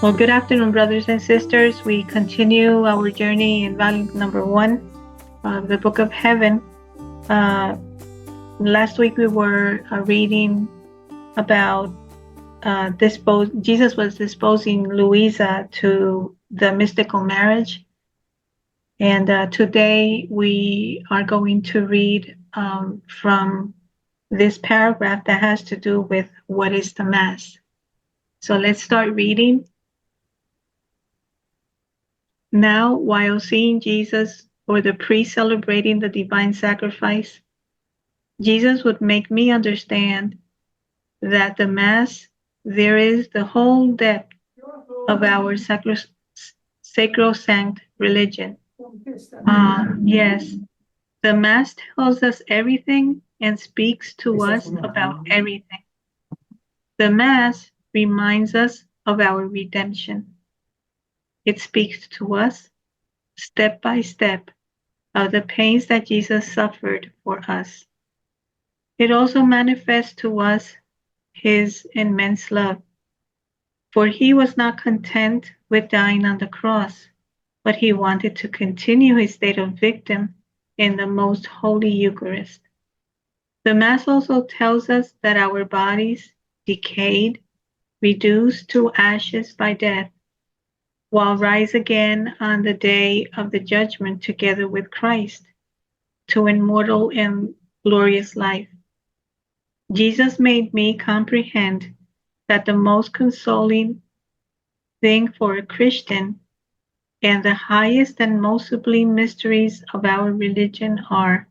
Well, good afternoon, brothers and sisters. We continue our journey in volume number 1 of the Book of Heaven. Last week we were reading about Jesus was disposing Louisa to the mystical marriage. And today we are going to read from this paragraph that has to do with what is the Mass. So let's start reading. Now, while seeing Jesus or the priest celebrating the divine sacrifice, Jesus would make me understand that the Mass, there is the whole depth of our sacrosanct religion. Yes, the Mass tells us everything and speaks to us about everything. The Mass reminds us of our redemption. It speaks to us step by step of the pains that Jesus suffered for us. It also manifests to us his immense love, for he was not content with dying on the cross, but he wanted to continue his state of victim in the most holy Eucharist. The Mass also tells us that our bodies, decayed, reduced to ashes by death, will rise again on the day of the judgment together with Christ to immortal and glorious life. Jesus made me comprehend that the most consoling thing for a Christian and the highest and most sublime mysteries of our religion are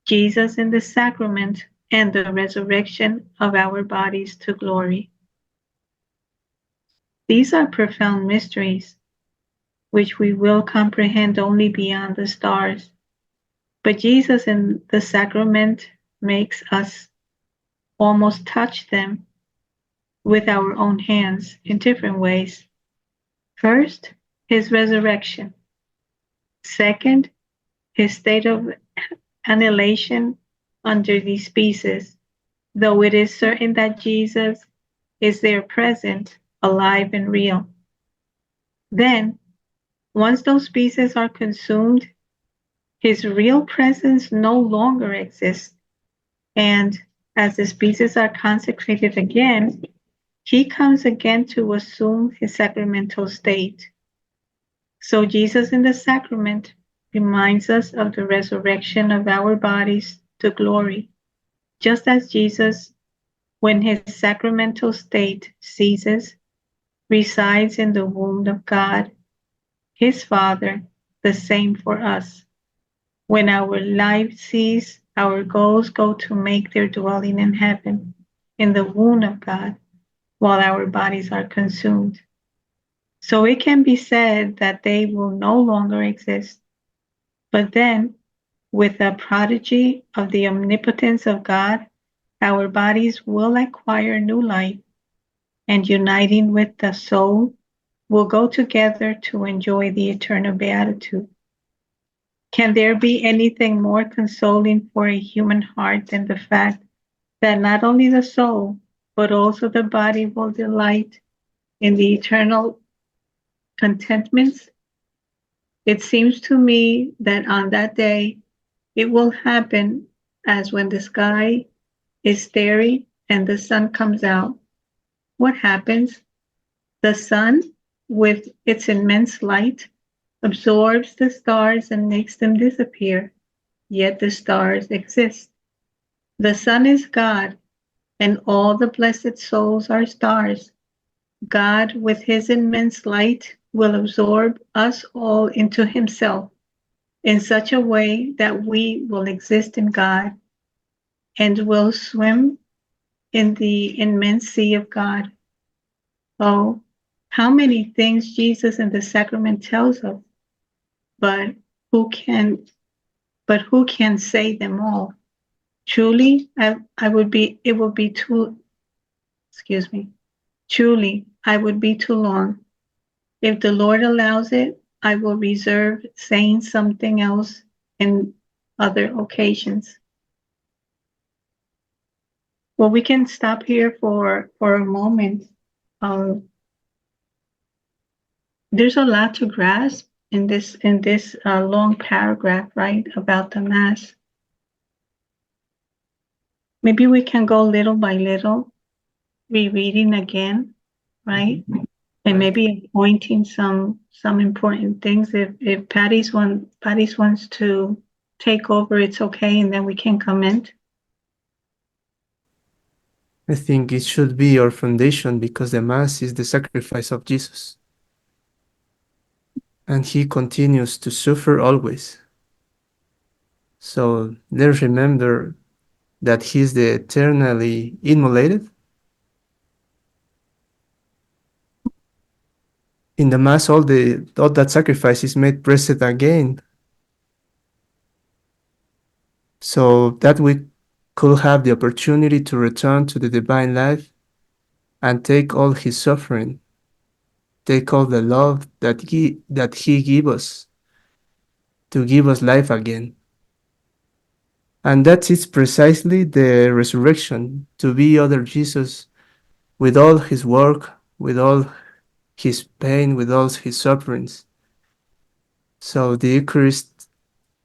Jesus in the sacrament and the resurrection of our bodies to glory. These are profound mysteries, which we will comprehend only beyond the stars. But Jesus in the sacrament makes us almost touch them with our own hands in different ways. First, his resurrection. Second, his state of annihilation under these pieces, though it is certain that Jesus is there present, alive and real. Then, once those pieces are consumed, his real presence no longer exists. And as the pieces are consecrated again, he comes again to assume his sacramental state. So Jesus in the sacrament reminds us of the resurrection of our bodies to glory, just as Jesus, when his sacramental state ceases, resides in the womb of God, his Father, the same for us. When our life ceases, our goals go to make their dwelling in heaven, in the womb of God, while our bodies are consumed. So it can be said that they will no longer exist. But then, with the prodigy of the omnipotence of God, our bodies will acquire new life, and uniting with the soul, will go together to enjoy the eternal beatitude. Can there be anything more consoling for a human heart than the fact that not only the soul, but also the body will delight in the eternal contentments? It seems to me that on that day, it will happen as when the sky is starry and the sun comes out. What happens? The sun, with its immense light, absorbs the stars and makes them disappear, yet the stars exist. The sun is God, and all the blessed souls are stars. God, with his immense light, will absorb us all into himself in such a way that we will exist in God and will swim in the immense sea of God. Oh, how many things Jesus in the sacrament tells us, but who can say them all? Truly, it would be too, excuse me, truly, I would be too long. If the Lord allows it, I will reserve saying something else in other occasions. Well, we can stop here for a moment. there's a lot to grasp in this long paragraph, right, about the Mass. Maybe we can go little by little, rereading again, right? And Right. maybe pointing some important things. If Patty's wants to take over, it's okay, and then we can comment. I think it should be our foundation because the Mass is the sacrifice of Jesus. And he continues to suffer always. So let's remember that he's the eternally immolated. In the Mass, all that sacrifice is made present again, so that we could have the opportunity to return to the divine life and take all his suffering, take all the love that he gave us to give us life again. And that is precisely the resurrection, to be other Jesus with all his work, with all his pain, with all his sufferings. So the Eucharist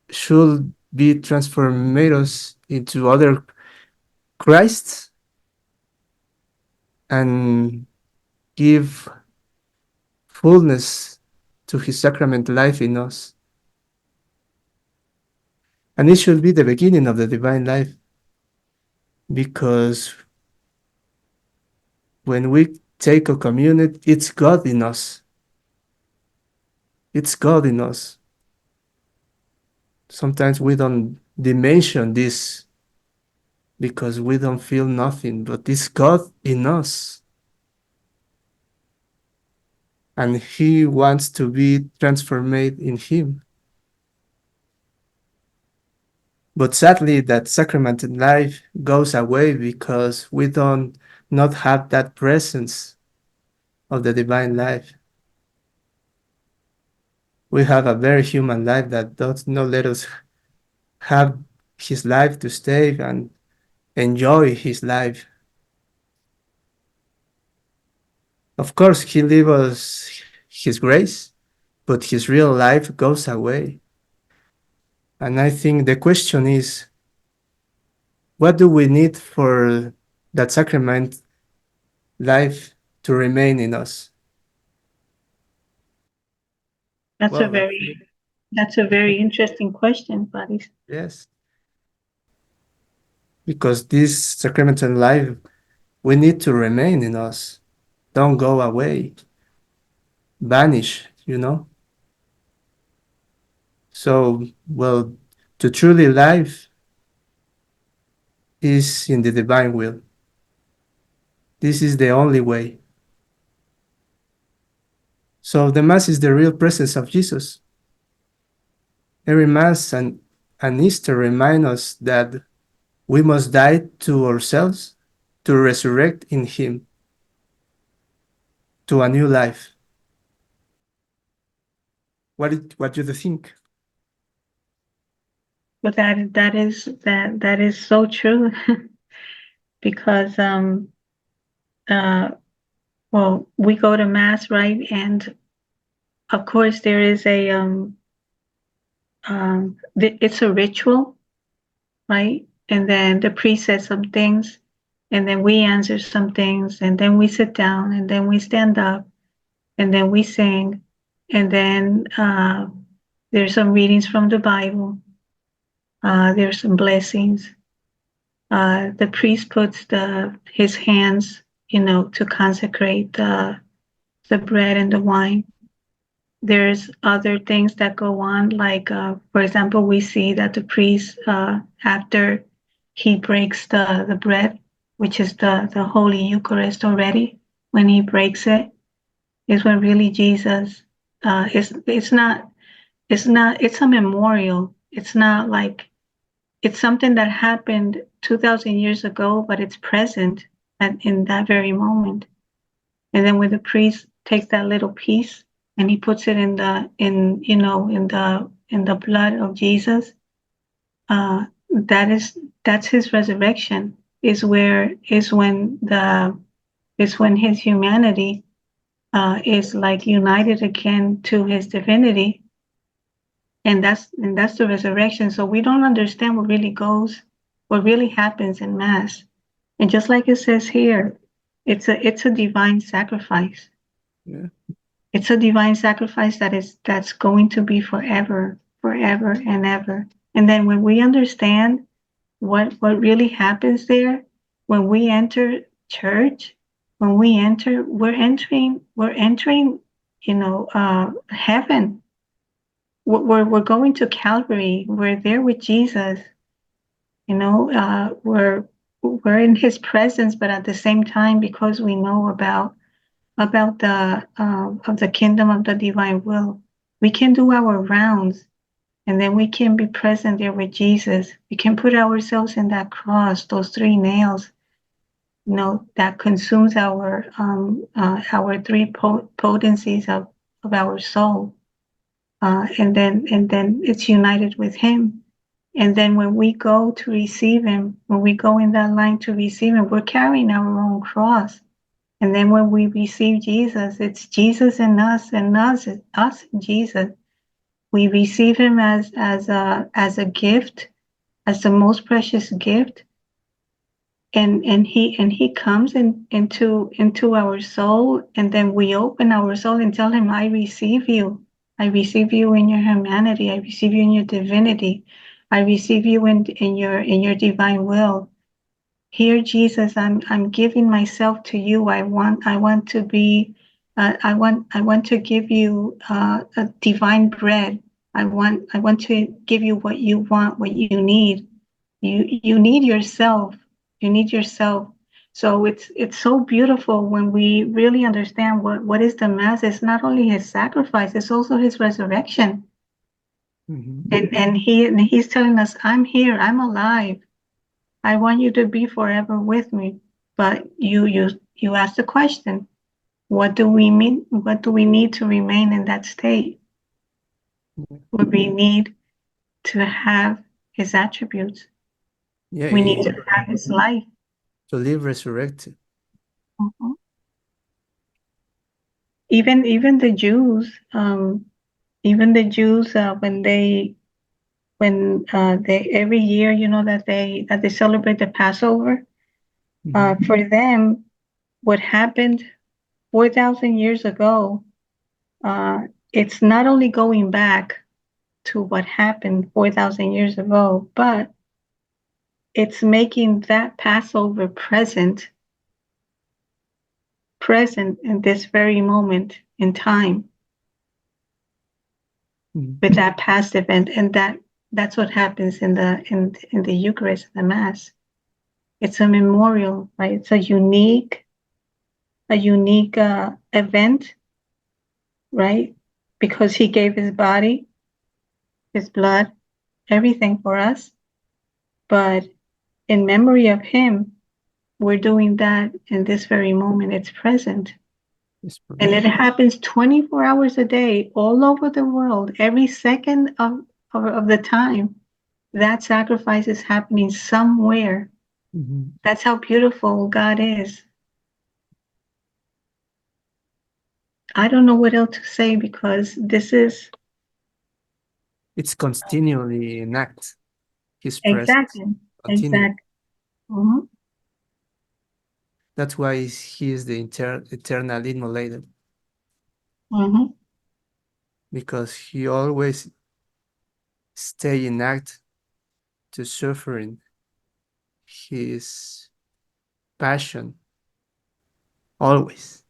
should be transformed us into other Christs and give fullness to his sacrament life in us. And it should be the beginning of the divine life because when we take a communion, it's God in us. It's God in us. Sometimes we don't dimension this because we don't feel nothing, but it's God in us. And he wants to be transformed in him. But sadly, that sacramental life goes away because we don't not have that presence of the divine life. We have a very human life that does not let us have his life to stay and enjoy his life. Of course, he leaves us his grace, but his real life goes away. And I think the question is, what do we need for that sacrament life to remain in us? That's a Well, I very think that's a very interesting question, buddy. yes, because this sacramental life, we need to remain in us. Don't go away, vanish. So, well, to truly live is in the divine will. This is the only way. So the Mass is the real presence of Jesus. Every Mass and Easter remind us that we must die to ourselves to resurrect in Him to a new life. What do you think? But that is so true because uh well, we go to mass, right? And of course there is a it's a ritual, right? And then the priest says some things, and then we answer some things, and then we sit down, and then we stand up, and then we sing, and then there's some readings from the Bible. There's some blessings. The priest puts his hands, to consecrate the bread and the wine. There's other things that go on, like, for example, we see that the priest, after he breaks the bread, which is the Holy Eucharist already, when he breaks it, is when really Jesus, it's a memorial. It's not like, it's something that happened 2,000 years ago, but it's present in that very moment. And then when the priest takes that little piece and he puts it in the blood of Jesus, uh, that's his resurrection. Is when his humanity is like united again to his divinity, and that's the resurrection. So we don't understand what really happens in Mass. And just like it says here, it's a divine sacrifice. Yeah. It's a divine sacrifice that's going to be forever, forever and ever. And then when we understand what really happens there, when we enter church, we're entering, heaven. We're going to Calvary. We're there with Jesus. We're in His presence, but at the same time, because we know about the of the kingdom of the divine will, we can do our rounds, and then we can be present there with Jesus. We can put ourselves in that cross, those 3 nails, that consumes our three potencies of our soul, and then it's united with Him. And then when we go to receive Him, when we go in that line to receive Him, we're carrying our own cross. And then when we receive Jesus, it's Jesus in us, and us in Jesus. We receive Him as a gift, as the most precious gift, and He comes into our soul, and then we open our soul and tell Him, I receive you. I receive you in your humanity. I receive you in your divinity. I receive you in your divine will. Here, Jesus, I'm giving myself to you. I want to be, I want to give you a divine bread. I want to give you what you want, what you need. You need yourself. You need yourself. So it's so beautiful when we really understand what is the Mass. It's not only His sacrifice, it's also His resurrection. And He's telling us, I'm here, I'm alive. I want you to be forever with me. But you ask the question, what do we mean? What do we need to remain in that state? Where we need to have His attributes. Yeah, We need to have His life. to live resurrected. Mhm. Even the Jews, when they every year, that they celebrate the Passover. For them, what happened 4,000 years ago, it's not only going back to what happened 4,000 years ago, but it's making that Passover present in this very moment in time with that past event, and that's what happens in the Eucharist, the Mass. It's a memorial, right? It's a unique event, right? Because He gave His body, His blood, everything for us. But in memory of Him, we're doing that in this very moment. It's present. And it happens 24 hours a day, all over the world, every second of the time. That sacrifice is happening somewhere. That's how beautiful God is. I don't know what else to say, because It's continually in act. His presence exactly, continue. exactly. Mhm. That's why he is the eternal immolated, Mhm. because he always stay in act to suffering his passion, always.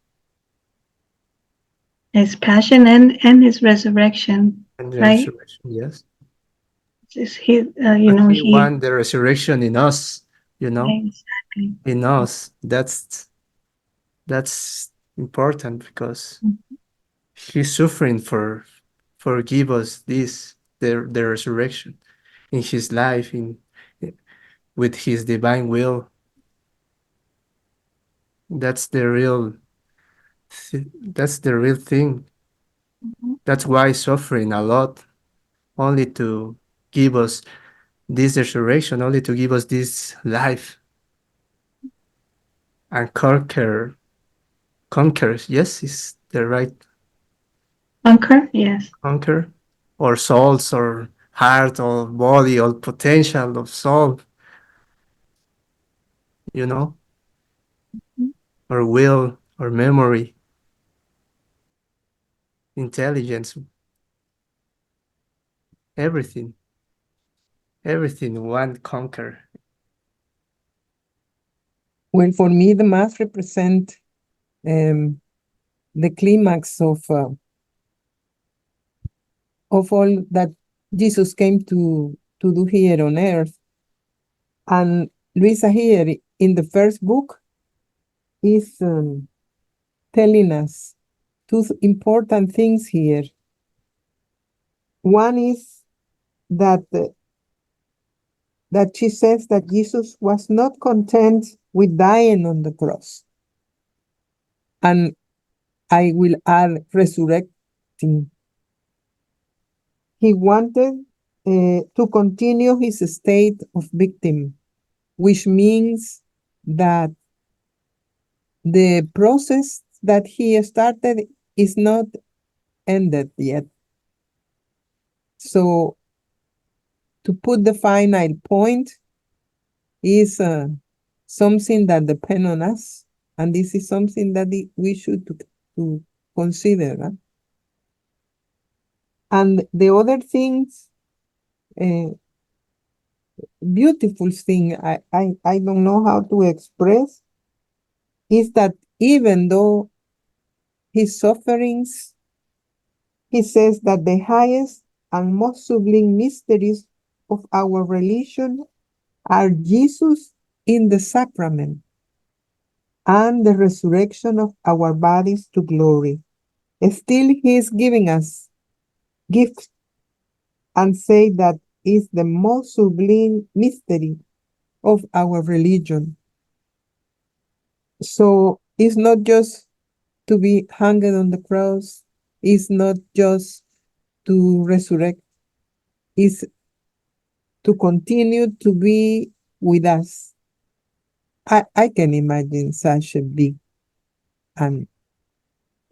His passion and His resurrection, And the right? resurrection, yes. Just He, But he He want the resurrection in us, exactly. in us. That's important, because he's suffering for give us this the resurrection in his life, in with his divine will. That's the real that's the real thing. Mhm. That's why suffering a lot, only to give us this resurrection, only to give us this life, and conquer. Yes, is the right Conquer, yes. conquer, or souls, or heart, or body, or potential of soul, you know, or will, or memory, intelligence, everything, everything one conquer. Well, for me, the mass represent the climax of all that Jesus came to do here on earth. And Luisa here in the first book is telling us two important things here. One is that that she says that Jesus was not content with dying on the cross. And I will add resurrecting. He wanted to continue his state of victim, which means that the process that he started is not ended yet. So to put the final point is something that depends on us, and this is something that we should to consider. And the other things, beautiful thing, I don't know how to express, is that even though his sufferings, he says that the highest and most sublime mysteries of our religion are Jesus in the sacrament and the resurrection of our bodies to glory. Still, he is giving us gifts and say that is the most sublime mystery of our religion. So it's not just to be hanged on the cross, it's not just to resurrect, it's to continue to be with us. I can imagine such a big and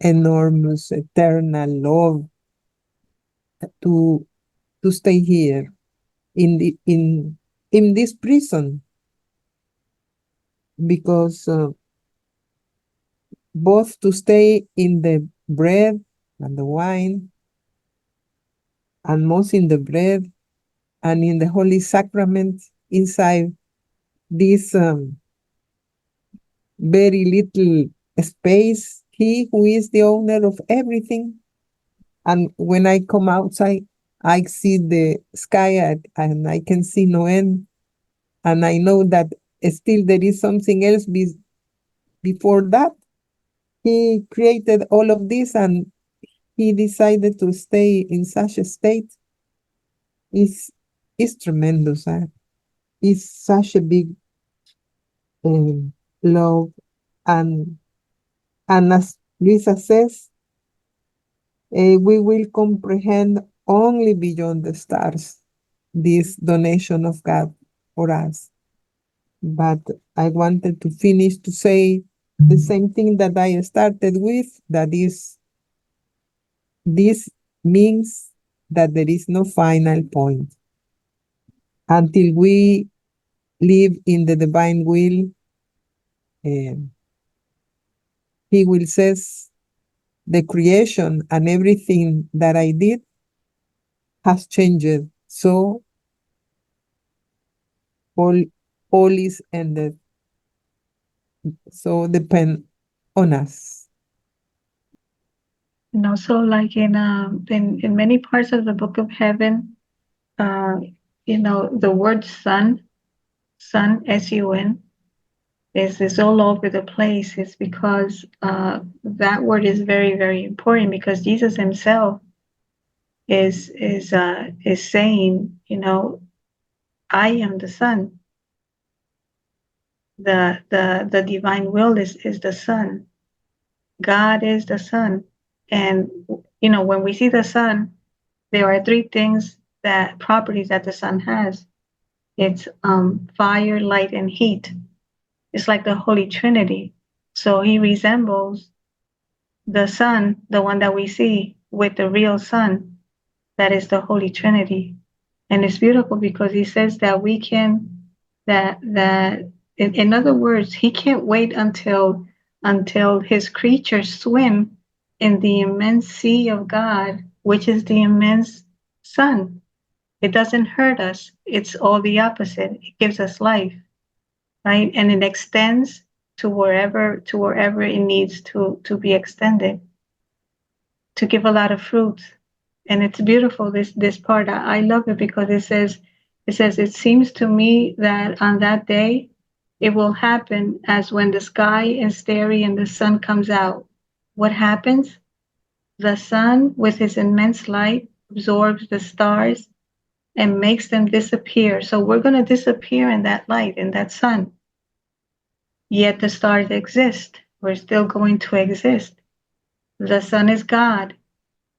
enormous eternal love to stay here in this prison, because both to stay in the bread and the wine, and most in the bread and in the Holy Sacrament inside this very little space. He who is the owner of everything. And when I come outside, I see the sky and I can see no end. And I know that still there is something else before that. He created all of this and he decided to stay in such a state. It's tremendous. It's such a big love. And as Luisa says, we will comprehend only beyond the stars this donation of God for us. But I wanted to finish to say the same thing that I started with, that is, this means that there is no final point. Until we live in the divine will, he will says, the creation and everything that I did has changed. So all is ended. So depend on us. And also, like in many parts of the Book of Heaven, the word sun, sun, is all over the place. It's because that word is very, very important, because Jesus himself is saying, I am the sun. The divine will is the sun. God is the sun. And when we see the sun, there are three properties that the sun has. It's fire, light, and heat. It's like the Holy Trinity. So he resembles the Son, the one that we see, with the real Son, that is the Holy Trinity. And it's beautiful because he says that we can, that in other words, he can't wait until his creatures swim in the immense sea of God, which is the immense Son. It doesn't hurt us. It's all the opposite. It gives us life, right? And it extends to wherever it needs to be extended, to give a lot of fruit. And it's beautiful, this part. I love it because it says, it seems to me that on that day it will happen as when the sky is starry and the sun comes out. What happens? The sun, with his immense light, absorbs the stars and makes them disappear. So we're going to disappear in that light, in that sun. Yet the stars exist. We're still going to exist. The sun is God,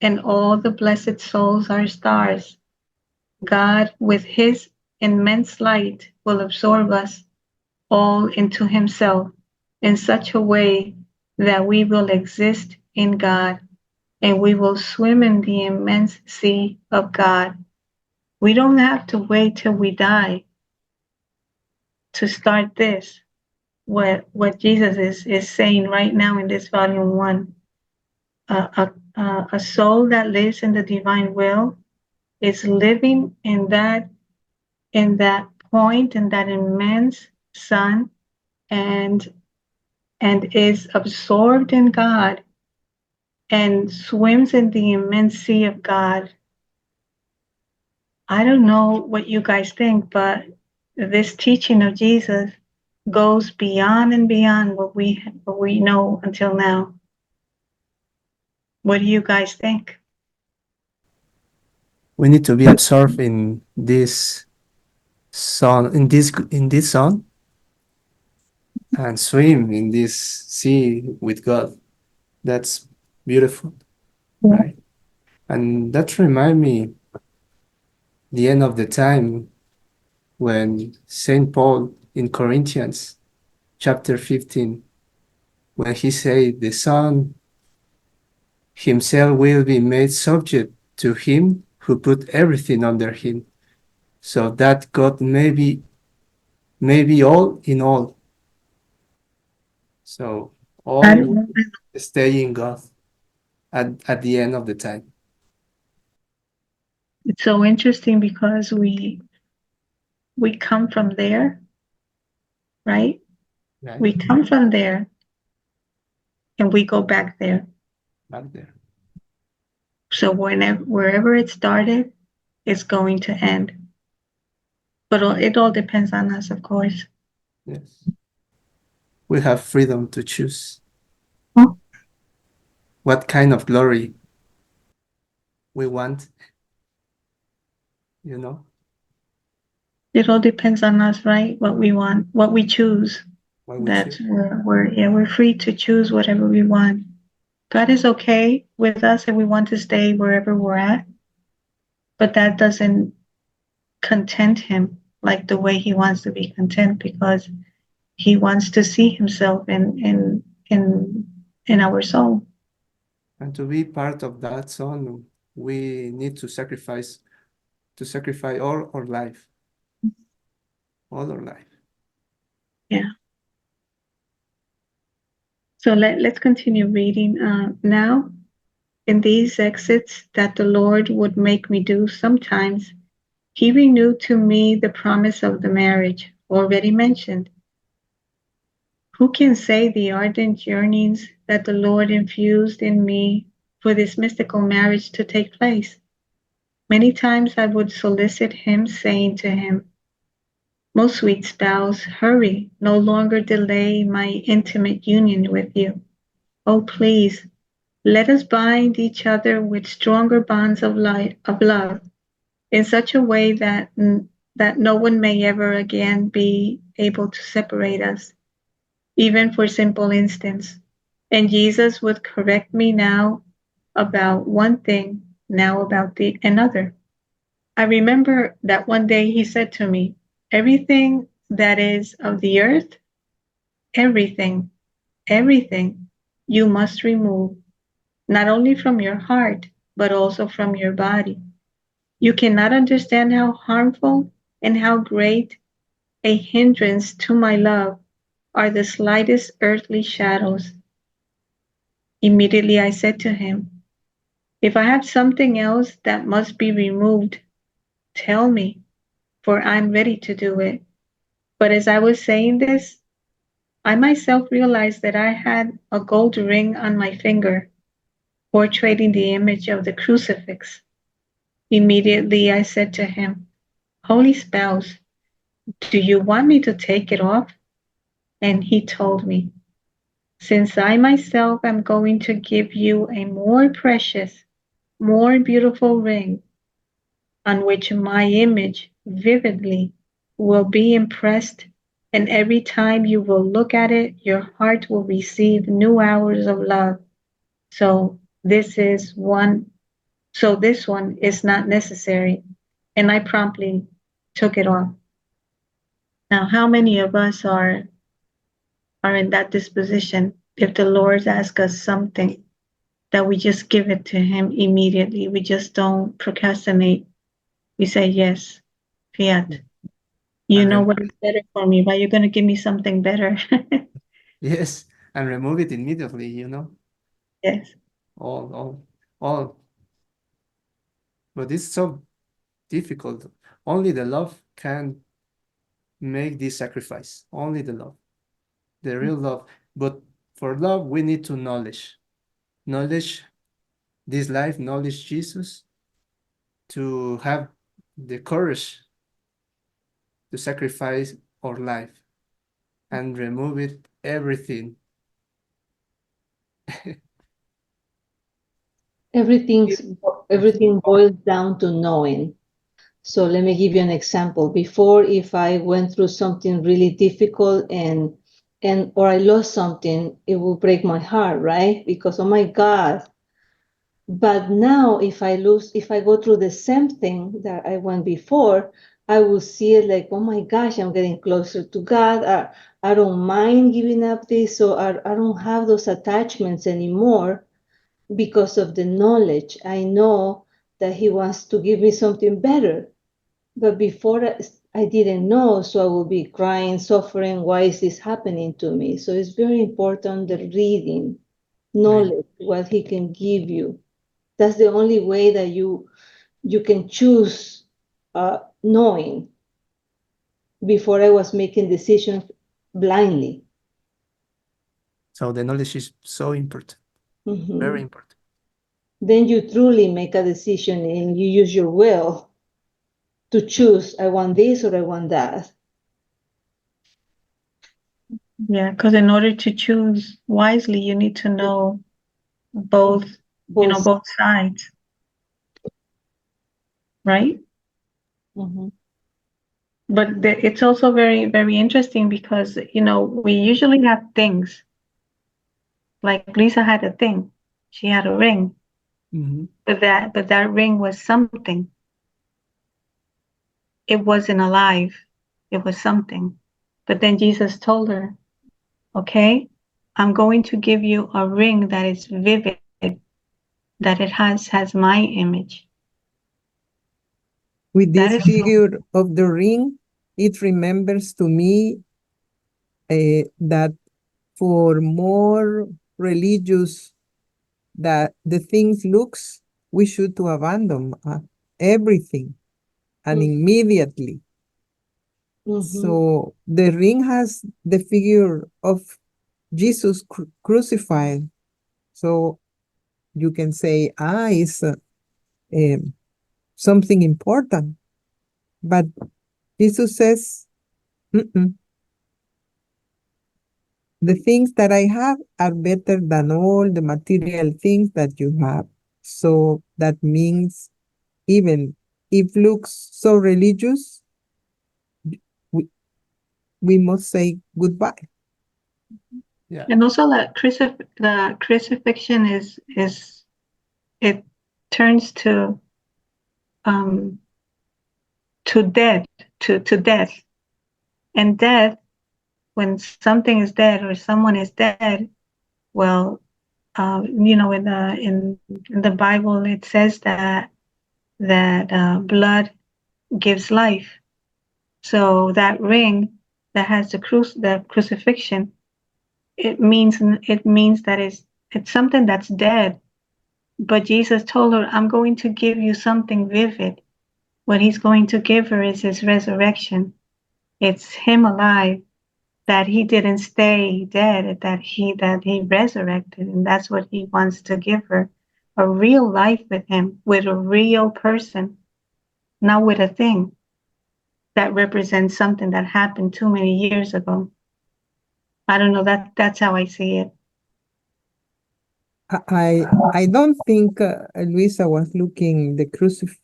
and all the blessed souls are stars. God, with his immense light, will absorb us all into himself in such a way that we will exist in God and we will swim in the immense sea of God. We don't have to wait till we die to start this. What Jesus is saying right now in this volume 1, a soul that lives in the divine will is living in that point, in that immense sun, and is absorbed in God and swims in the immense sea of God. I don't know what you guys think, but this teaching of Jesus goes beyond and beyond what we know until now. What do you guys think? We need to be absorbed in this sun, in this sun, and swim in this sea with God. That's beautiful, right? And that reminds me the end of the time when Saint Paul in Corinthians chapter 15, when he said the Son himself will be made subject to him who put everything under him, so that God may be all in all. So all stay in God at the end of the time. It's so interesting because we come from there, right? Right? We come from there and we go back there. Back there. So wherever it started, it's going to end. But it all depends on us, of course. Yes. We have freedom to choose what kind of glory we want, you know? It all depends on us, right? What we want, what we choose. What we That's choose. we're free to choose whatever we want. God is okay with us if we want to stay wherever we're at, but that doesn't content him like the way he wants to be content, because he wants to see himself in our soul. And to be part of that son, we need to sacrifice all our life. All our life. Yeah. So let's continue reading now. In these exits that the Lord would make me do sometimes, he renewed to me the promise of the marriage already mentioned. Who can say the ardent yearnings that the Lord infused in me for this mystical marriage to take place? Many times I would solicit him, saying to him, most sweet spouse, hurry, no longer delay my intimate union with you. Oh, please, let us bind each other with stronger bonds of love, in such a way that no one may ever again be able to separate us, even for simple instants. And Jesus would correct me now about one thing, now about another. I remember that one day he said to me, everything that is of the earth, everything, you must remove. not only from your heart, but also from your body. You cannot understand how harmful and how great a hindrance to my love are the slightest earthly shadows. Immediately I said to him, if I have something else that must be removed, tell me, for I am ready to do it. But as I was saying this, I myself realized that I had a gold ring on my finger, portraying the image of the crucifix. Immediately I said to him, Holy Spouse, do you want me to take it off? And he told me, since I myself am going to give you a more precious, more beautiful ring, on which my image vividly will be impressed, and every time you will look at it, your heart will receive new hours of love. So this one is not necessary. And I promptly took it off. Now, how many of us are in that disposition? If the Lord asks us something, that we just give it to him immediately. We just don't procrastinate. We say, yes, fiat. You And know what is better for me, but you're going to give me something better. yes, and remove it immediately, Yes. all. But it's so difficult. Only the love can make this sacrifice. Only the love, the real love. But for love, we need to knowledge this life, knowledge Jesus, to have the courage to sacrifice our life and remove it, everything. Everything boils down to knowing. So let me give you an example. Before, if I went through something really difficult and or I lost something, it will break my heart, right? Because oh my God. But now if I go through the same thing that I went before, I will see it like, oh my gosh, I'm getting closer to God. I don't mind giving up this, so I don't have those attachments anymore because of the knowledge. I know that he wants to give me something better. But before I didn't know, so I will be crying, suffering. Why is this happening to me? So it's very important the reading, knowledge, what he can give you. That's the only way that you can choose knowing. Before I was making decisions blindly. So the knowledge is so important, very important. Then you truly make a decision and you use your will to choose, I want this or I want that. Yeah, because in order to choose wisely, you need to know both sides, right? But it's also very, very interesting because, we usually have things. Like Lisa had a thing. She had a ring. Mm-hmm. But that ring was something. It wasn't alive. It was something. But then Jesus told her, okay, I'm going to give you a ring that is vivid, that it has my image. With this figure of the ring, it remembers to me that for more religious that the things looks, we should to abandon everything and immediately. So the ring has the figure of Jesus crucified. So you can say, it's something important. But Jesus says, the things that I have are better than all the material things that you have. So that means even if looks so religious, we must say goodbye. Yeah. And also the crucifixion is it turns to death, to death. And death, when something is dead or someone is dead, well, in the Bible it says that blood gives life. So that ring that has the crucifixion, it means that it's something that's dead. But Jesus told her, I'm going to give you something vivid. What he's going to give her is his resurrection. It's him alive, that he didn't stay dead, that he resurrected, and that's what he wants to give her. A real life with him, with a real person, not with a thing that represents something that happened too many years ago. I don't know, that's how I see it. I don't think Luisa was looking the crucifix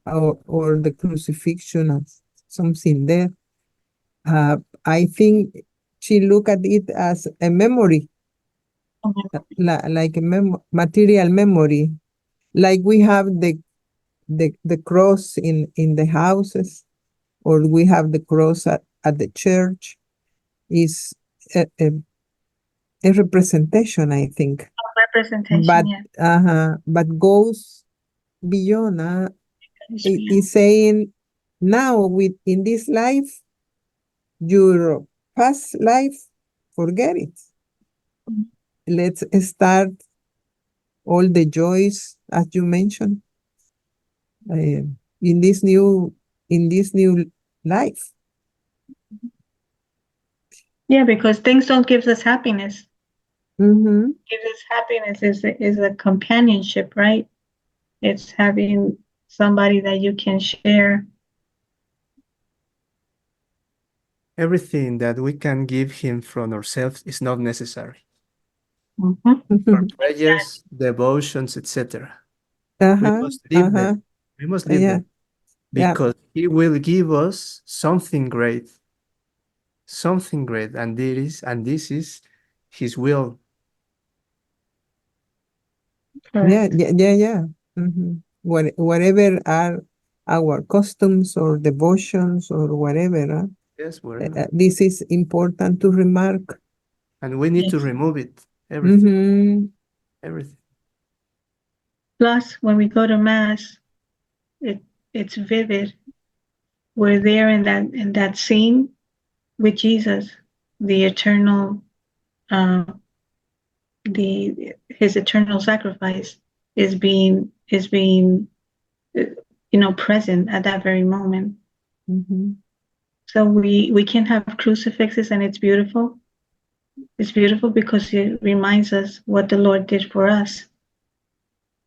or the crucifixion as something there. I think she looked at it as a memory, like a material memory, like we have the cross in the houses, or we have the cross at the church. Is a representation, I think, Representation, but goes beyond. yeah. Is saying now in this life, your past life, forget it. Mhm. Let's start all the joys, as you mentioned, in this new life. Yeah, because things don't give us happiness. Mm-hmm. Gives us happiness is a companionship, right? It's having somebody that you can share. Everything that we can give him from ourselves is not necessary. Mhm. Our prayers, devotions, etc. We Uh-huh. must leave Uh-huh. them. We must leave Yeah. them Yeah. because he will give us something great, and this is his will. Yeah. Correct. Yeah. Mm-hmm. Whatever are our customs or devotions or whatever, Yes, wherever. this is important to remark. And we need to Yes. remove it. Everything. Mm-hmm. Everything. Plus, when we go to mass, it's vivid. We're there in that scene with Jesus, the eternal, uh, his eternal sacrifice is being present at that very moment. Mm-hmm. So we can have crucifixes, and it's beautiful. It's beautiful because it reminds us what the Lord did for us.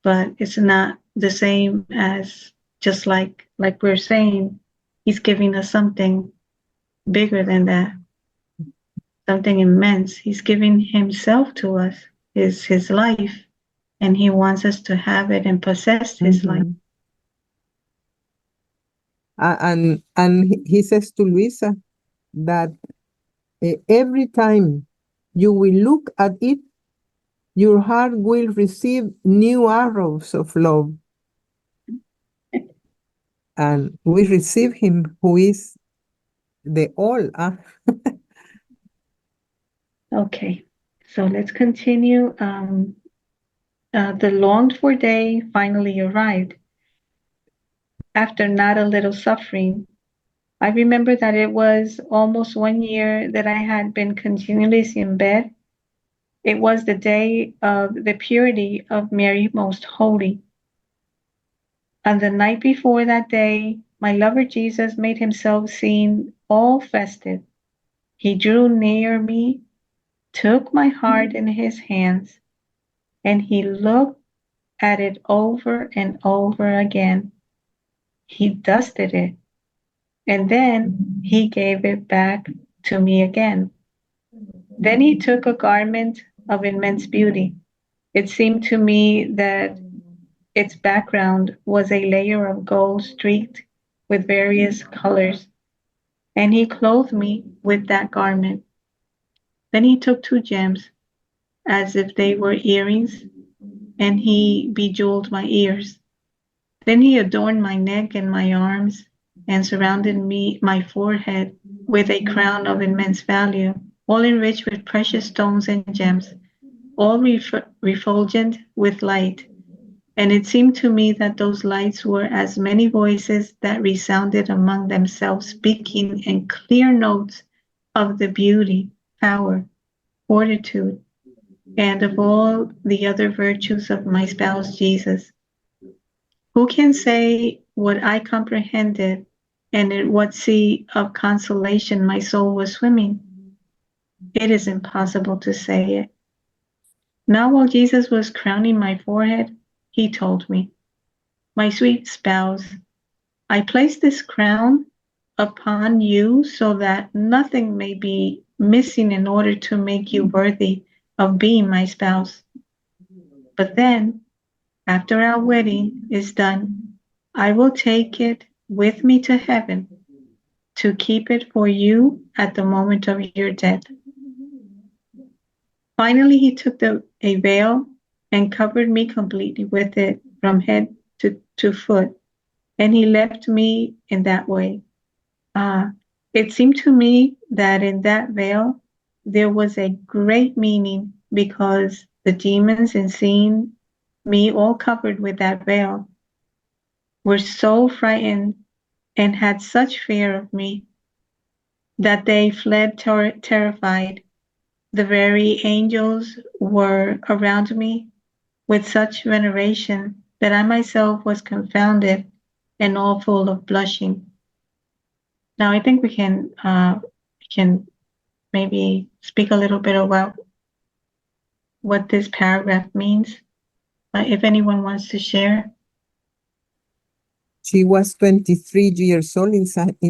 But it's not the same as, just like we're saying, he's giving us something bigger than that, something immense. He's giving himself to us, his life, and he wants us to have it and possess his life. Mm-hmm. And he says to Luisa that every time you will look at it, your heart will receive new arrows of love. And we receive him who is the all. Okay, so let's continue. The longed for day finally arrived. After not a little suffering, I remember that it was almost 1 year that I had been continuously in bed. It was the day of the purity of Mary Most Holy. On the night before that day, my lover Jesus made himself seen all festive. He drew near me, took my heart in his hands, and he looked at it over and over again. He dusted it, and then he gave it back to me again. Then he took a garment of immense beauty. It seemed to me that its background was a layer of gold streaked with various colors, and he clothed me with that garment. Then he took 2 gems, as if they were earrings, and he bejeweled my ears. Then he adorned my neck and my arms, and surrounded my forehead with a crown of immense value. all enriched with precious stones and gems, all refulgent with light. And it seemed to me that those lights were as many voices that resounded among themselves, speaking in clear notes of the beauty, power, fortitude, and of all the other virtues of my spouse Jesus. Who can say what I comprehended and in what sea of consolation my soul was swimming? It is impossible to say it. Now, while Jesus was crowning my forehead, he told me, "My sweet spouse, I place this crown upon you so that nothing may be missing in order to make you worthy of being my spouse. But then, after our wedding is done, I will take it with me to heaven to keep it for you at the moment of your death." Finally, he took a veil and covered me completely with it from head to foot, and he left me in that way. It seemed to me that in that veil there was a great meaning, because the demons, in seeing me all covered with that veil, were so frightened and had such fear of me that they fled terrified. The very angels were around me with such veneration that I myself was confounded and all full of blushing. Now, I think we can maybe speak a little bit about what this paragraph means. If anyone wants to share. She was 23 years old in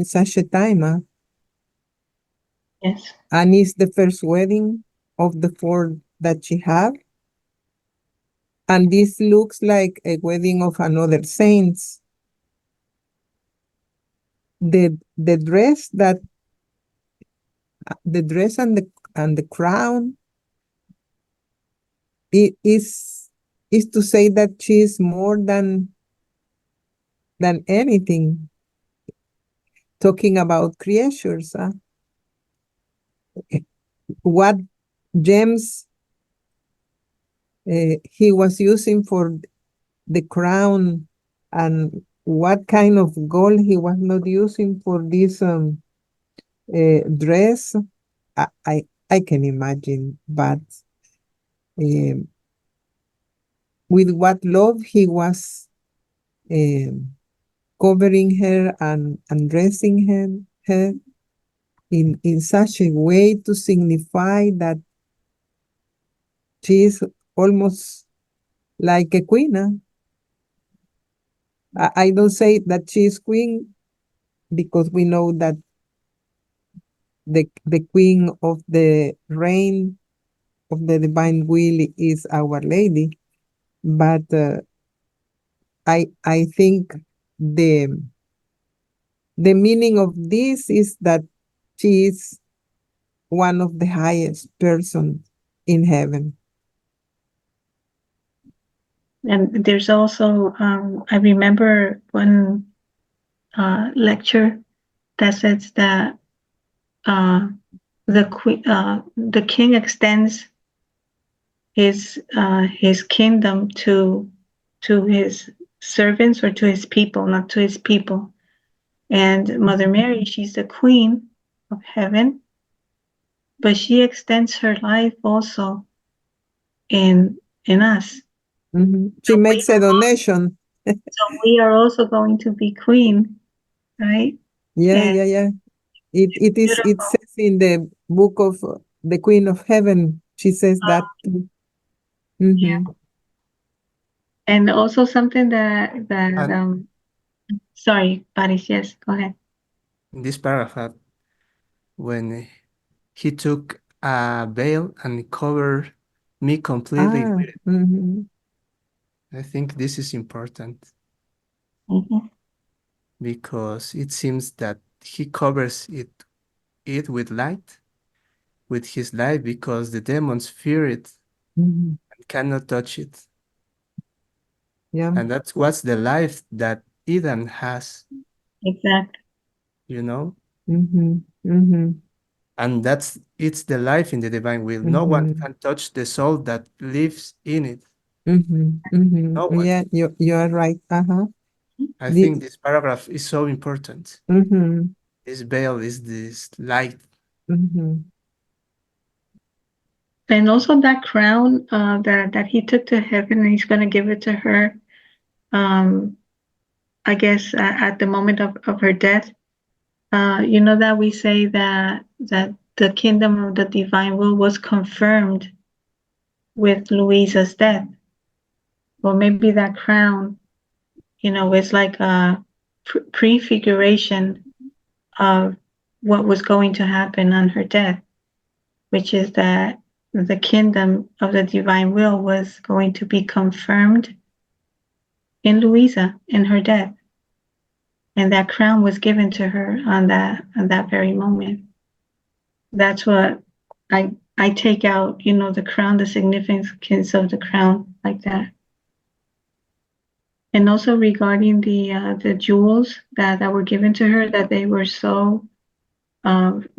such a time, Yes. and it's the first wedding of the 4 that she had. And this looks like a wedding of another saints. The dress and the crown, it is to say that she is more than anything. Talking about creatures, what gems he was using for the crown, and what kind of gold he was not using for this dress. I can imagine, but with what love he was covering her and dressing her in such a way to signify that she is almost like a queen. I don't say that she is queen, because we know that the queen of the reign of the divine will is Our Lady. But I think the meaning of this is that she is one of the highest persons in heaven. And there's also, I remember one lecture that says that the king extends his kingdom to his servants, or to his people, not to his people. And Mother Mary, she's the queen of heaven, but she extends her life also in us. She makes a donation. So we are also going to be queen, right? Yeah. It says in the book of the Queen of Heaven, she says that. Yeah. And also something that sorry, Paris, yes, go ahead. In this paragraph, when he took a veil and covered me completely with it, I think this is important, because it seems that he covers it with light, with his light, because the demons fear it and cannot touch it. Yeah. And that's what's the life that Eden has. Exactly. You know? And it's the life in the divine will. No one Mhm. can touch the soul that lives in it. Mhm. Mhm. No one. Yeah, you are right. Uh-huh. I The, think this paragraph is so important. mhm. This veil is this light. Mhm. And also that crown that he took to heaven and he's going to give it to her. I guess at the moment of her death. You know that we say that the kingdom of the divine will was confirmed with Louisa's death. Well, maybe that crown, is like a prefiguration of what was going to happen on her death, which is that the kingdom of the divine will was going to be confirmed in Louisa in her death. And that crown was given to her on that very moment. That's what I take out, the crown, the significance of the crown like that. And also regarding the jewels that were given to her, that they were so that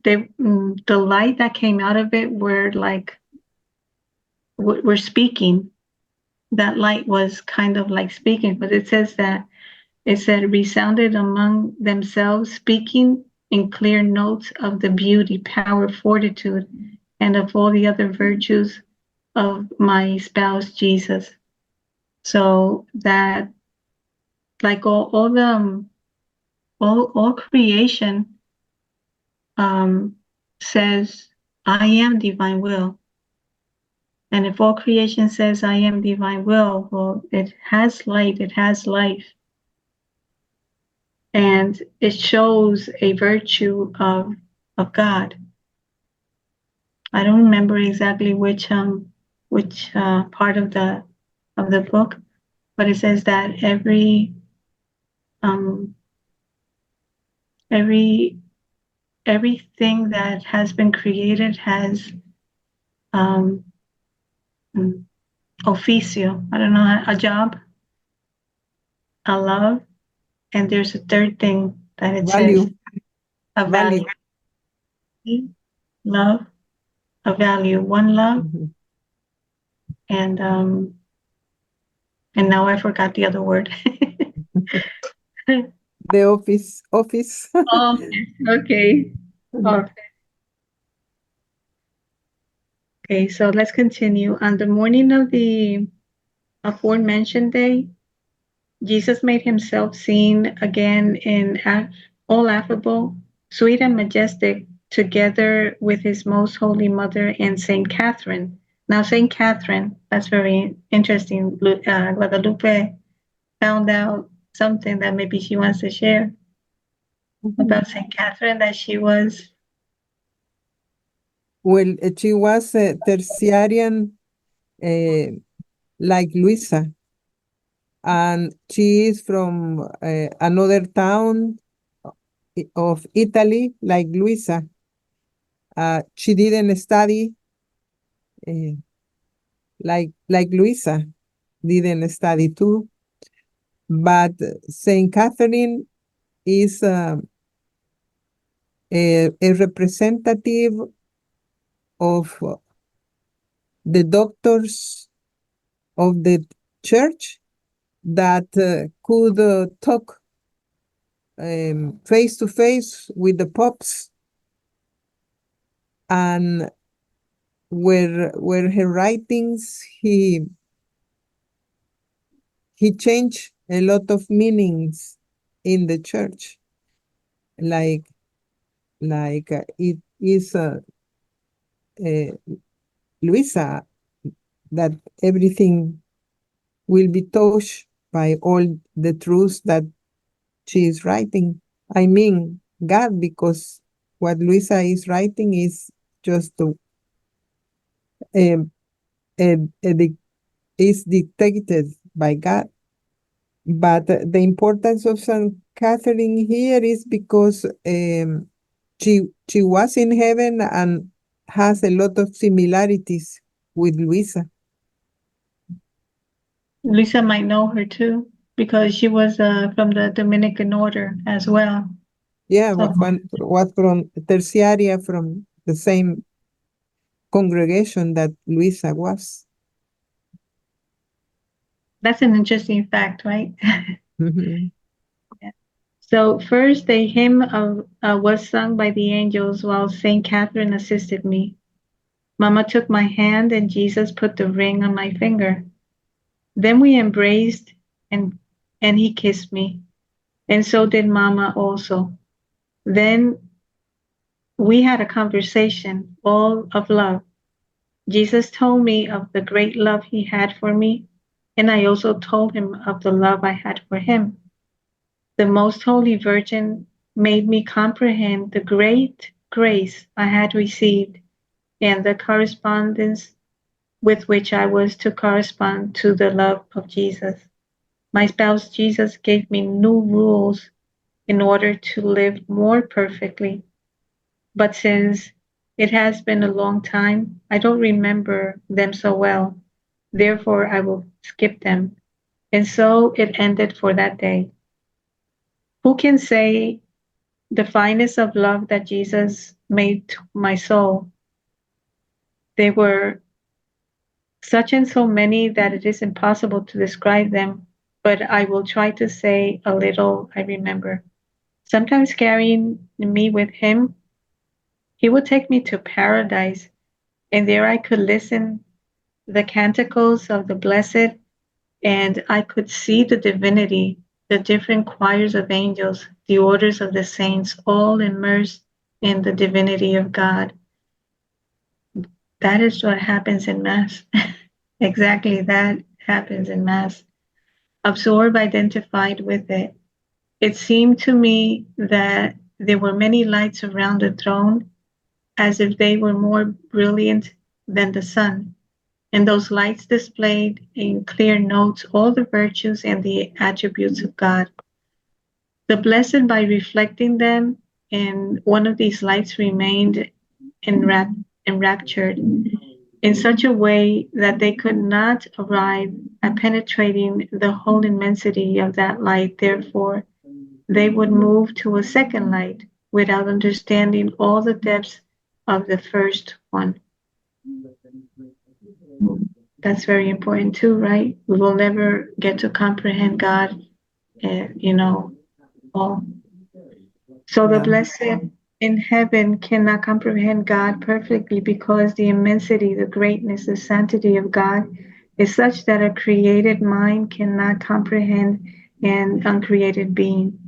the light that came out of it were like were speaking. That light was kind of like speaking, but it said resounded among themselves, speaking in clear notes of the beauty, power, fortitude, and of all the other virtues of my spouse Jesus. So that, like all creation says, I am divine will. And if all creation says I am divine will, well, it has light, it has life. And it shows a virtue of God. I don't remember exactly which part of the book, but it says that um, everything that has been created has um, oficio. I don't know, a job, a love, and there's a third thing that it says, Value. a value. Value. Love, a value, one love, Mhm. and now I forgot the other word. The office. Oh, okay. Oh, okay, so let's continue. On the morning of the aforementioned day, Jesus made himself seen again in all affable, sweet, and majestic, together with his most holy mother and Saint Catherine. Now, Saint Catherine, that's very interesting. Guadalupe found out something that maybe she wants to share about Saint Catherine, that she was. Well, she was a tertiarian like Luisa, and she is from another town of Italy, like Luisa. She didn't study uh, like Luisa didn't study too, but Saint Catherine is a representative of the doctors of the church that could talk face to face with the popes, and where her writings he changed a lot of meanings in the church, like it is Luisa, that everything will be touched by all the truths that she is writing. I mean, God, because what Luisa is writing is just a, is dictated by God. But the importance of Saint Catherine here is because she was in heaven and has a lot of similarities with Luisa. Lisa might know her too, because she was from the Dominican order as well. Yeah, So was from Terciaria, from the same congregation that Luisa was. that's an interesting fact, right? Mhm. So first, a hymn was sung by the angels while Saint Catherine assisted me. Mama took my hand and Jesus put the ring on my finger. Then we embraced and he kissed me, and so did Mama also. Then we had a conversation, all of love. Jesus told me of the great love he had for me, and I also told him of the love I had for him. The Most Holy Virgin made me comprehend the great grace I had received and the correspondence with which I was to correspond to the love of Jesus. My spouse Jesus gave me new rules in order to live more perfectly. But since it has been a long time, I don't remember them so well. Therefore, I will skip them. And so it ended for that day. Who can say the fineness of love that Jesus made to my soul? They were such and so many that it is impossible to describe them, but I will try to say a little I remember. Sometimes carrying me with him, he would take me to paradise, and there I could listen the canticles of the blessed, and I could see the divinity, the different choirs of angels, the orders of the saints, all immersed in the divinity of God. That is what happens in Mass. Exactly that happens in Mass. Absorbed, identified with it. It seemed to me that there were many lights around the throne, as if they were more brilliant than the sun, and those lights displayed in clear notes all the virtues and the attributes of God. The blessed, by reflecting them in one of these lights, remained enraptured in such a way that they could not arrive at penetrating the whole immensity of that light. Therefore, they would move to a second light without understanding all the depths of the first one. That's very important too, right? We will never get to comprehend God, all. So the Yeah. blessed in heaven cannot comprehend God perfectly because the immensity, the greatness, the sanctity of God is such that a created mind cannot comprehend an uncreated being.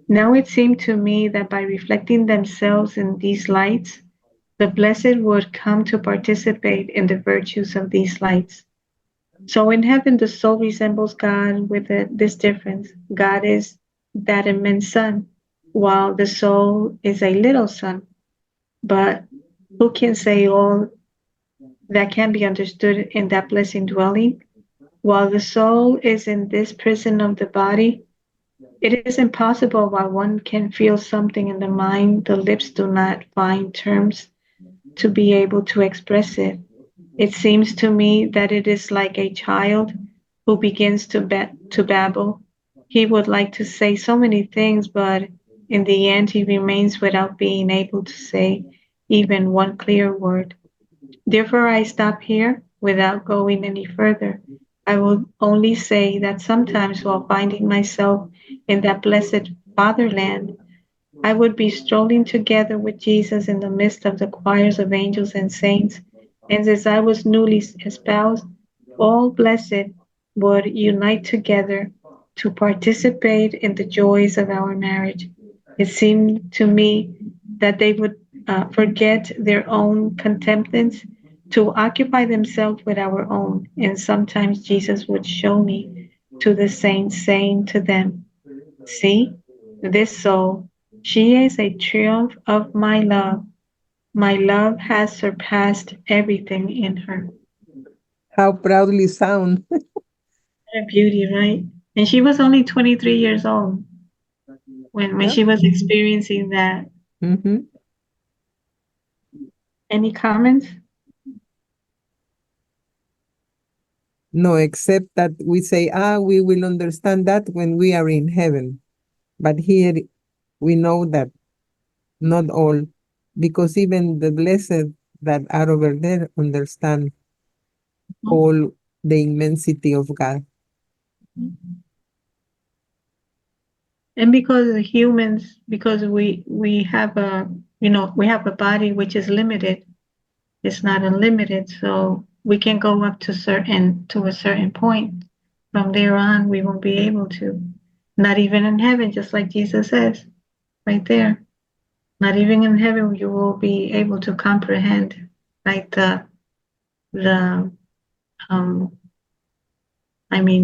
Now it seemed to me that by reflecting themselves in these lights, the blessed would come to participate in the virtues of these lights. So in heaven, the soul resembles God with this difference. God is that immense sun, while the soul is a little sun. But who can say all that can be understood in that blessed dwelling? While the soul is in this prison of the body, it is impossible. While one can feel something in the mind, the lips do not find terms to be able to express it. It seems to me that it is like a child who begins to babble. He would like to say so many things, but in the end, he remains without being able to say even one clear word. Therefore, I stop here without going any further. I will only say that sometimes while finding myself in that blessed fatherland, I would be strolling together with Jesus in the midst of the choirs of angels and saints, and as I was newly espoused, all blessed would unite together to participate in the joys of our marriage. It seemed to me that they would forget their own contentments to occupy themselves with our own, and sometimes Jesus would show me to the saints, saying to them, "See, this soul, she is a triumph of my love. My love has surpassed everything in her." How proudly sound. What a beauty, right? And she was only 23 years old when Yeah. she was experiencing that. Mhm. Any comments? No, except that we say, we will understand that when we are in heaven. But here we know that not all, because even the blessed that are over there understand all the immensity of God. And because humans, because we have a, we have a body which is limited. It's not unlimited, so we can go up to a certain point. From there on, we won't be able to. Not even in heaven, just like Jesus says, right there. Not even in heaven you will be able to comprehend like the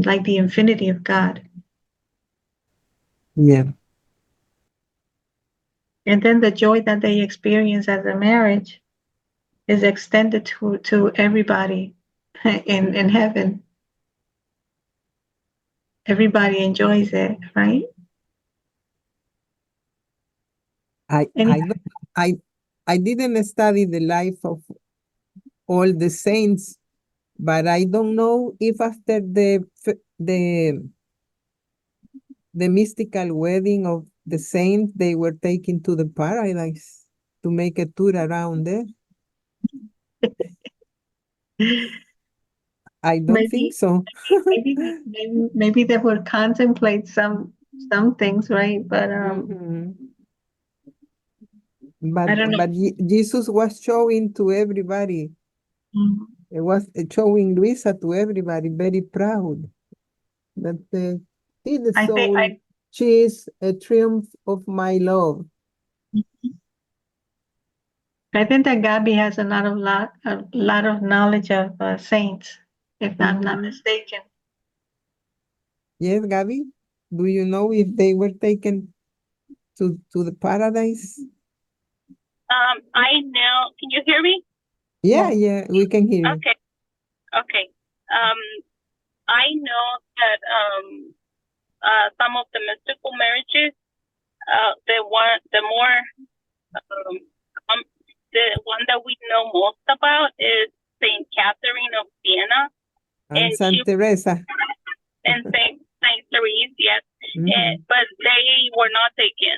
like the infinity of God. Yeah. And then the joy that they experience as a marriage is extended to everybody in heaven. Everybody enjoys it, right? I And I don't- I didn't study the life of all the saints, but I don't know if after the mystical wedding of the saints they were taken to the paradise to make a tour around there. I don't think maybe so. maybe they would contemplate some things, right? But Mhm. I don't know. But Jesus was showing to everybody. Mhm. It was showing Luisa to everybody, very proud that see the I think soul. She is a triumph of my love. I think that Gabby has a lot of knowledge of saints, if I'm not mistaken. Yes, Gabby? Do you know if they were taken to the paradise? I know. Can you hear me? Yeah, yeah, we can hear you. Okay. Okay. I know that some of the mystical marriages, the more, the one that we know most about is Saint Catherine of Siena, And and Santa Teresa. and Saint Therese, yes. Mhm. But they were not taken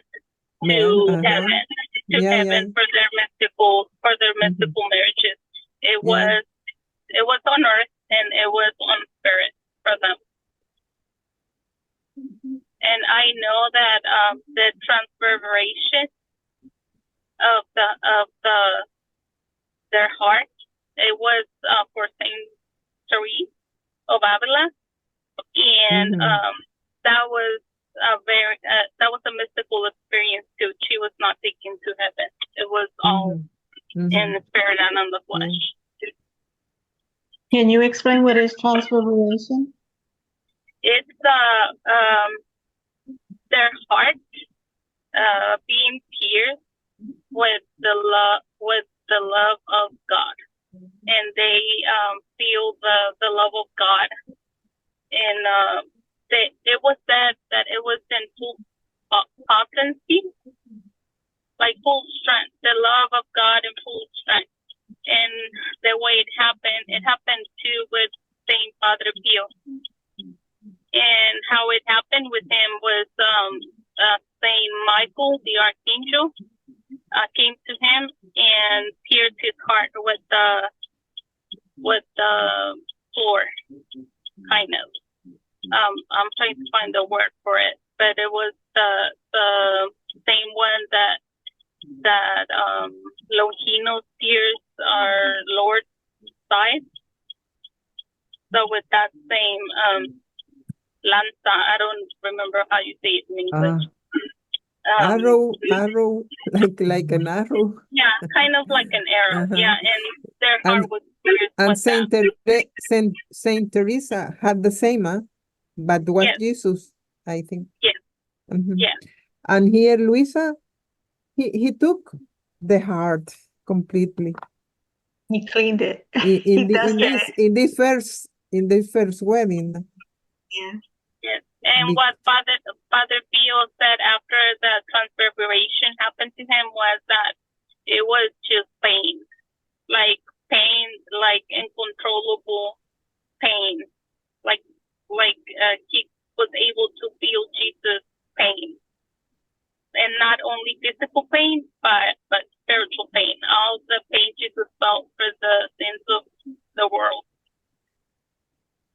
to heaven, Yeah, yeah. for their mystical marriages. It Yeah. was on earth and it was on spirit for them. And I know that the transfiguration of their heart, it was for Saint Therese of Avila, and that was a mystical experience too. She was not taken to heaven. It was all in the spirit and on the flesh. Can you explain what is transfiguration? It's their heart being pierced with the love of God, and they feel the love of God, and it was that it was in full potency, like full strength, the love of God in full strength. And the way it happened too with Saint Padre Pio. And how it happened with him was Saint Michael, the archangel, came to him and pierced his heart with the sword, kind of. I'm trying to find the word for it, but it was the same one that Longinos pierced our Lord's side. So with that same lanza, I don't remember how you say it in English. Arrow, like an arrow. Yeah, kind of like an arrow. Yeah, and their heart was pierced with Saint Teresa had the same, but was Jesus, I think. Yes. Yeah. And here, Luisa, he took the heart completely. He cleaned it. In this first wedding. Yeah. Yes. And what Father Pio said after the transfiguration happened to him was that it was just pain, like uncontrollable pain, like he was able to feel Jesus' pain, and not only physical pain, but spiritual pain. All the pain Jesus felt for the sins of the world,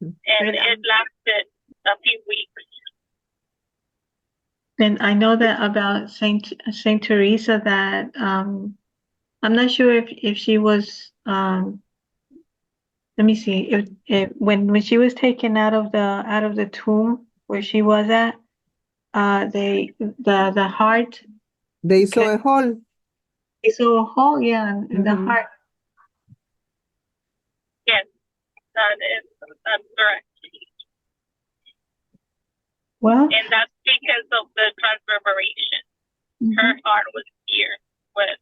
and it lasted a few weeks. And I know that about Saint Teresa, that I'm not sure if she was let me see, if when she was taken out of the tomb where she was at, the heart, They saw a hole. they saw a hole, yeah, in the Mhm. heart. Yes, that's correct. Well, And that's because of the transfiguration. mhm. Her heart was here with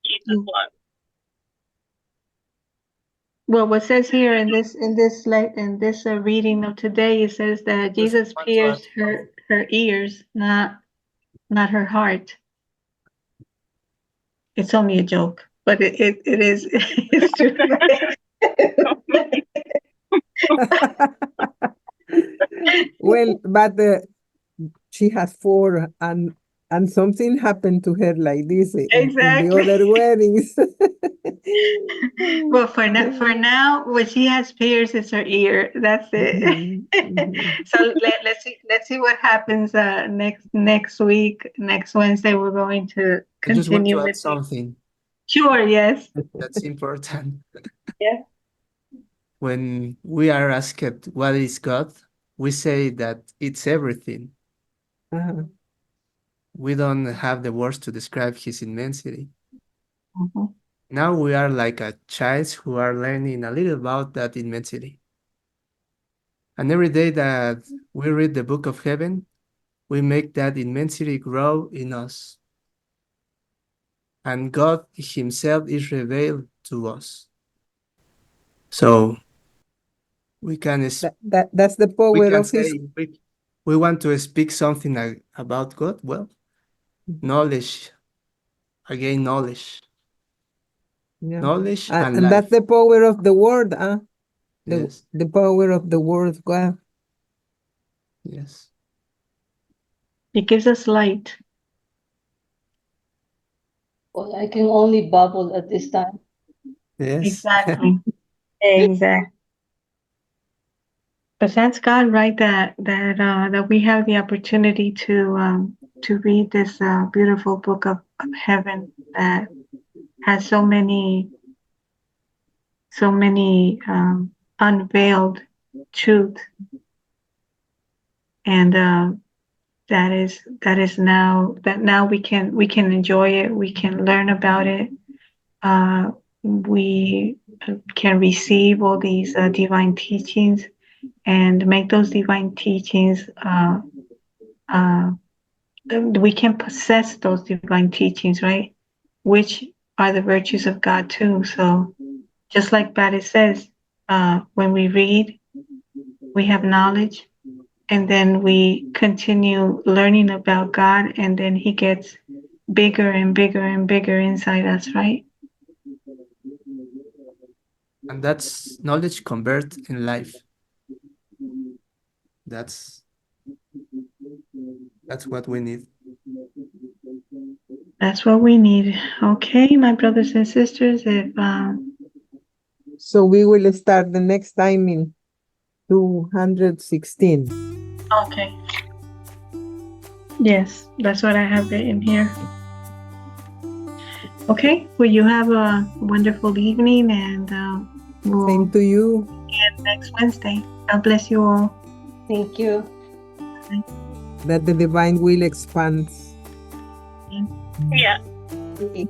Jesus' love. Well, what says here in this reading of today, it says that Jesus want to pierced add her ears, not her heart. It's only a joke, but it is it's true. Well, but she has 4, and something happened to her like this in the Exactly. other weddings. Well, for now, what she has pierced is her ear. That's it. Mhm, mhm. So let's see what happens next week. Next Wednesday, we're going to I just want continue to add with the- something Sure, yes. that's important. Yeah. When we are asked what is God, we say that it's everything. Uh-huh. We don't have the words to describe his immensity. Mhm. Now we are like a child who are learning a little about that immensity. And every day that we read the book of heaven, we make that immensity grow in us. And God himself is revealed to us. So we can That's the we power can of his. say we want to speak something about God. Well, knowledge, again, knowledge, Yeah. knowledge and And that's life. the power of the word, huh? Yes, The power of the word of God. yes. It gives us light. Well, I can only bubble at this time. Yes. Exactly. Exactly. But thanks God, right, that we have the opportunity to read this beautiful book of heaven that has so many unveiled truth, and that is now we can enjoy it, we can learn about it, we can receive all these divine teachings and make those divine teachings. We can possess those divine teachings, right? Which are the virtues of God too. So just like Patty says, when we read, we have knowledge, and then we continue learning about God, and then He gets bigger and bigger and bigger inside us, right? And that's knowledge convert in life. That's what we need. That's what we need. Okay, my brothers and sisters, if So we will start the next time in 216. okay. Yes, that's what I have written here. Okay, well, you have a wonderful evening, and we'll Same to you. see you next Wednesday. God bless you all. Thank you. That the divine will expands. Yeah. Thank